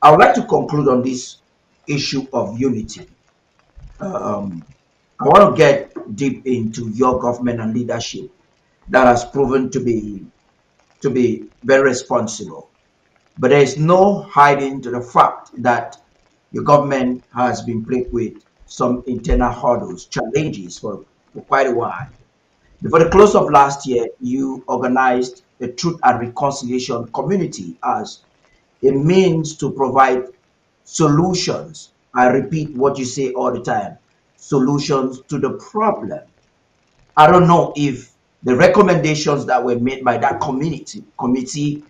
I would like to conclude on this issue of unity. Um, I want to get deep into your government and leadership that has proven to be very responsible. But there is no hiding to the fact that your government has been plagued with some internal hurdles, challenges for quite a while. Before the close of last year, you organized the Truth and Reconciliation Community as a means to provide solutions. I repeat what you say all the time, solutions to the problem. I don't know if the recommendations that were made by that committee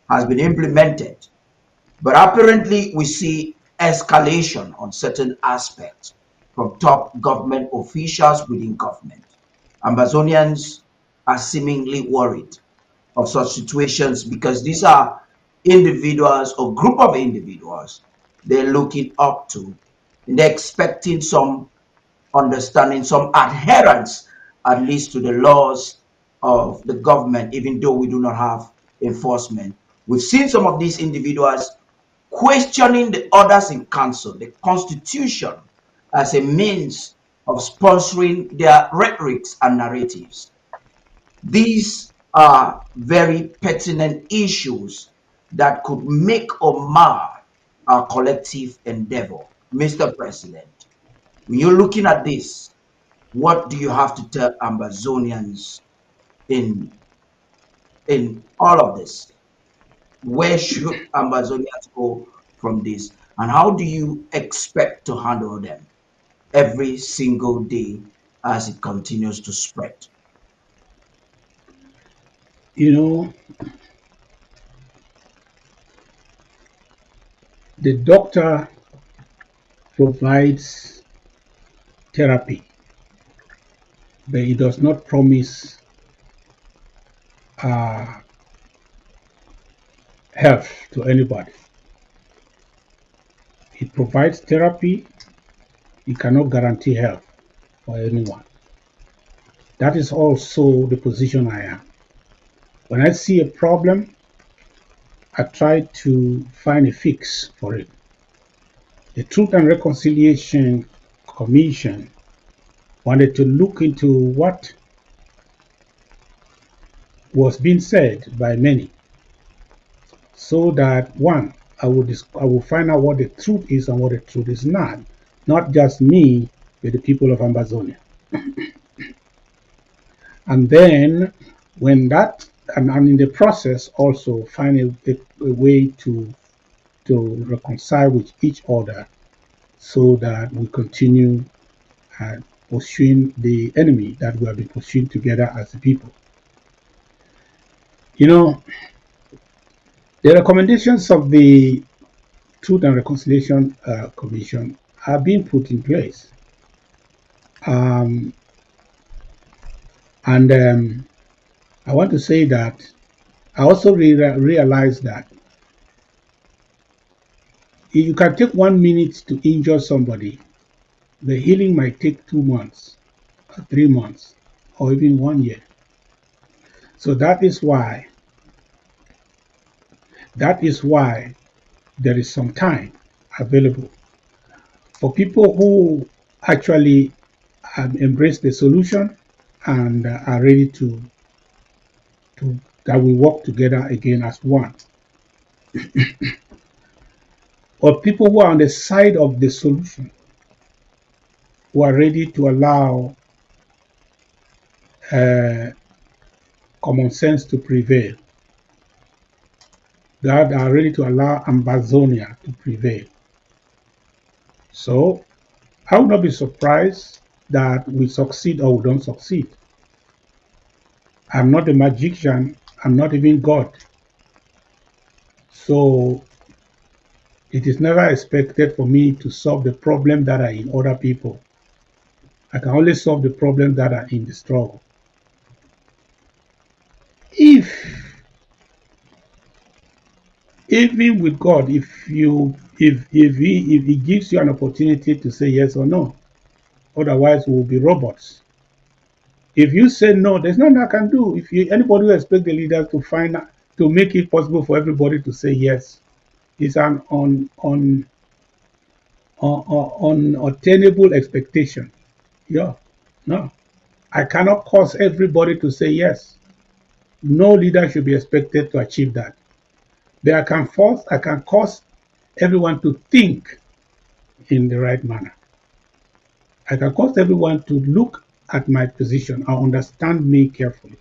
has been implemented, but apparently we see escalation on certain aspects from top government officials within government. Amazonians are seemingly worried of such situations because these are individuals or group of individuals they're looking up to, and they're expecting some understanding, some adherence at least to the laws of the government, even though we do not have enforcement. We've seen some of these individuals questioning the orders in council, the constitution, as a means of sponsoring their rhetorics and narratives. These are very pertinent issues that could make or mar our collective endeavor. Mr. President, when you're looking at this, what do you have to tell Amazonians in all of this? Where should Amazonians go from this? And how do you expect to handle them every single day as it continues to spread? You know, the doctor provides therapy, but he does not promise uh, health to anybody. He provides therapy, he cannot guarantee health for anyone. That is also the position I am. When I see a problem, I try to find a fix for it. The Truth and Reconciliation Commission wanted to look into what was being said by many so that one, I will find out what the truth is and what the truth is not just me, but the people of Amazonia. And then when that and in the process also find a way to reconcile with each other so that we continue pursuing the enemy that we have been pursuing together as a people. You know, the recommendations of the Truth and Reconciliation Commission are being put in place. Um, and I want to say that I also realize that you can take 1 minute to injure somebody, the healing might take 2 months, or 3 months, or even 1 year. So that is why there is some time available for people who actually embrace the solution and are ready to that we work together again as one. Or people who are on the side of the solution, who are ready to allow uh, common sense to prevail, that are ready to allow Ambazonia to prevail. So I would not be surprised that we succeed or we don't succeed. I'm not a magician, I'm not even God. So it is never expected for me to solve the problem that are in other people. I can only solve the problem that are in the struggle. If even with God, if he gives you an opportunity to say yes or no, otherwise we will be robots. If you say no, there's nothing I can do. If you anybody who expect the leaders to find to make it possible for everybody to say yes, It's an unattainable expectation. Yeah, no. I cannot force everybody to say yes. No leader should be expected to achieve that. But I can cause everyone to think in the right manner. I can cause everyone to look at my position and understand me carefully.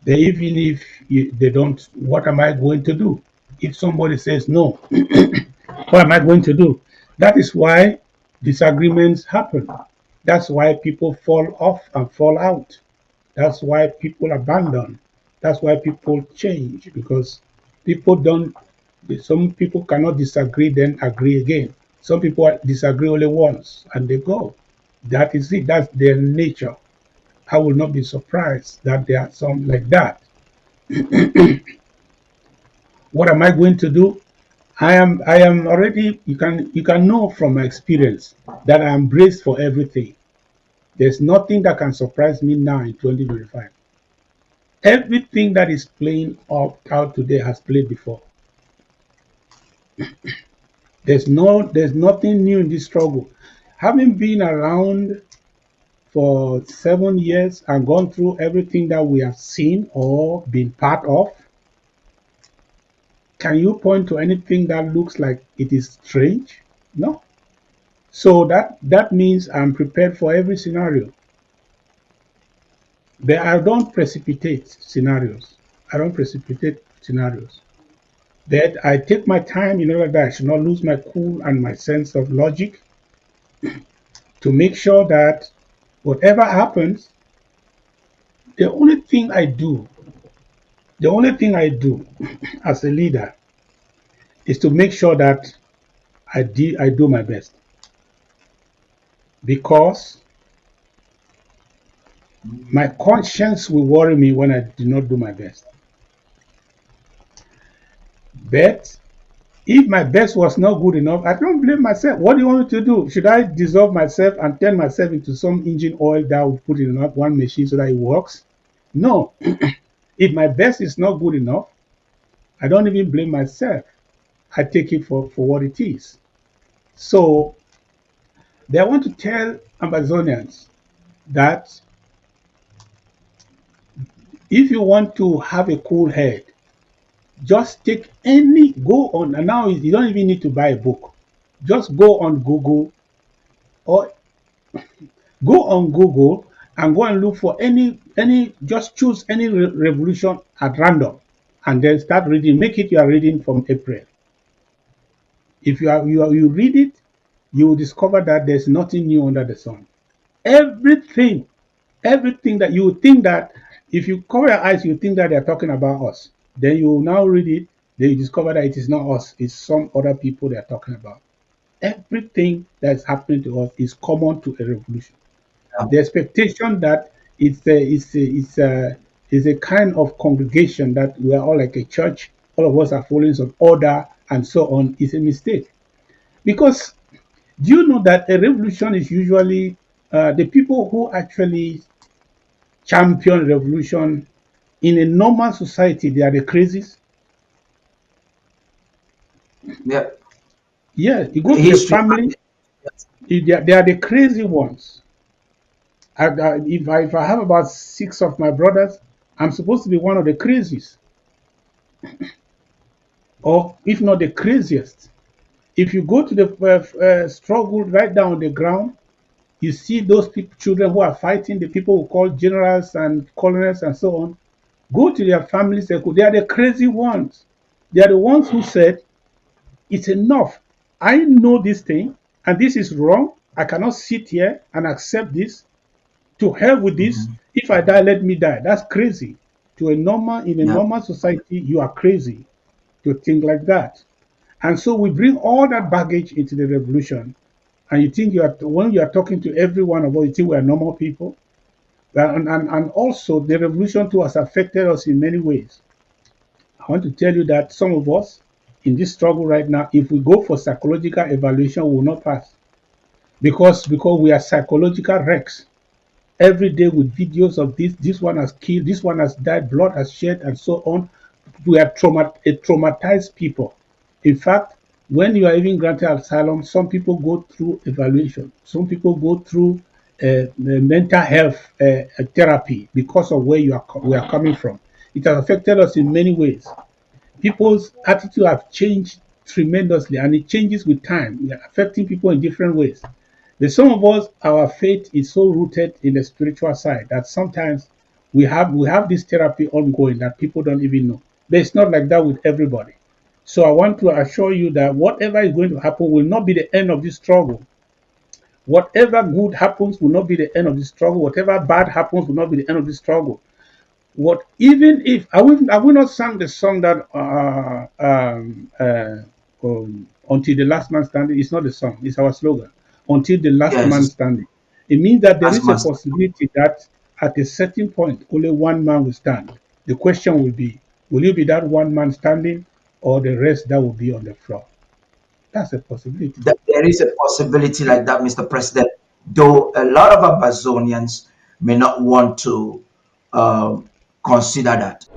Then even if they don't, what am I going to do? If somebody says no, what am I going to do? That is why disagreements happen. That's why people fall off and fall out. That's why people abandon. That's why people change because people don't. Some people cannot disagree, then agree again. Some people disagree only once and they go. That is it. That's their nature. I will not be surprised that there are some like that. What am I going to do? I am already you can know from my experience that I am braced for everything. There's nothing that can surprise me now in 2025. Everything that is playing out today has played before. There's nothing new in this struggle. Having been around for 7 years and gone through everything that we have seen or been part of, can you point to anything that looks like it is strange? No. So that means I'm prepared for every scenario. But I don't precipitate scenarios. I don't precipitate scenarios. That I take my time in order that I should not lose my cool and my sense of logic to make sure that whatever happens, the only thing I do, the only thing I do as a leader is to make sure that I do my best because my conscience will worry me when I do not do my best. But if my best was not good enough, I don't blame myself. What do you want me to do? Should I dissolve myself and turn myself into some engine oil that I would put in one machine so that it works? No. If my best is not good enough, I don't even blame myself. I take it for what it is. So I want to tell Amazonians that if you want to have a cool head, just take go on, and now you don't even need to buy a book. Just or go on Google and go and look for just choose any revolution at random and then start reading. Make it you are reading from April. If you read it, you will discover that there's nothing new under the sun. Everything, everything that you would think that if you cover your eyes, you think that they're talking about us. Then you will now read it, then you discover that it is not us, it's some other people they're talking about. Everything that's happening to us is common to a revolution. Yeah. The expectation that it's a kind of congregation that we're all like a church, all of us are following some order and so on is a mistake. Because do you know that a revolution is usually the people who actually champion revolution in a normal society, they are the crazies. Yeah. Yeah, you go to the History. family, they are the crazy ones. If I have about six of my brothers, I'm supposed to be one of the crazies, or if not the craziest. If you go to the struggle right down on the ground, you see those people, children who are fighting, the people who call generals and colonels and so on. Go to their family circle. They are the crazy ones. They are the ones who said, it's enough. I know this thing, and this is wrong. I cannot sit here and accept this. To hell with this. Mhm. If I die, let me die. That's crazy. In a Yeah. normal society, you are crazy to think like that. And so we bring all that baggage into the revolution. And you think when you are talking to every one of us, you think we are normal people. And also the revolution too has affected us in many ways. I want to tell you that some of us in this struggle right now, if we go for psychological evaluation, we will not pass. Because we are psychological wrecks. Every day with videos of this one has killed, this one has died, blood has shed, and so on. We are traumatized people. In fact, when you are even granted asylum, some people go through evaluation. Some people go through mental health therapy because of where we are coming from. It has affected us in many ways. People's attitude have changed tremendously, and it changes with time. We are affecting people in different ways. But some of us, our faith is so rooted in the spiritual side that sometimes we have this therapy ongoing that people don't even know. But it's not like that with everybody. So I want to assure you that whatever is going to happen will not be the end of this struggle. Whatever good happens will not be the end of the struggle. Whatever bad happens will not be the end of the struggle. What even if I will not sing the song that until the last man standing. It's not the song, it's our slogan. Until the last Yes, man it's standing. It means that there as is a master. possibility that at a certain point only one man will stand. The question will be, will you be that one man standing or the rest that will be on the floor? That's a possibility. That there is a possibility like that, Mr. President, though a lot of Amazonians may not want to consider that.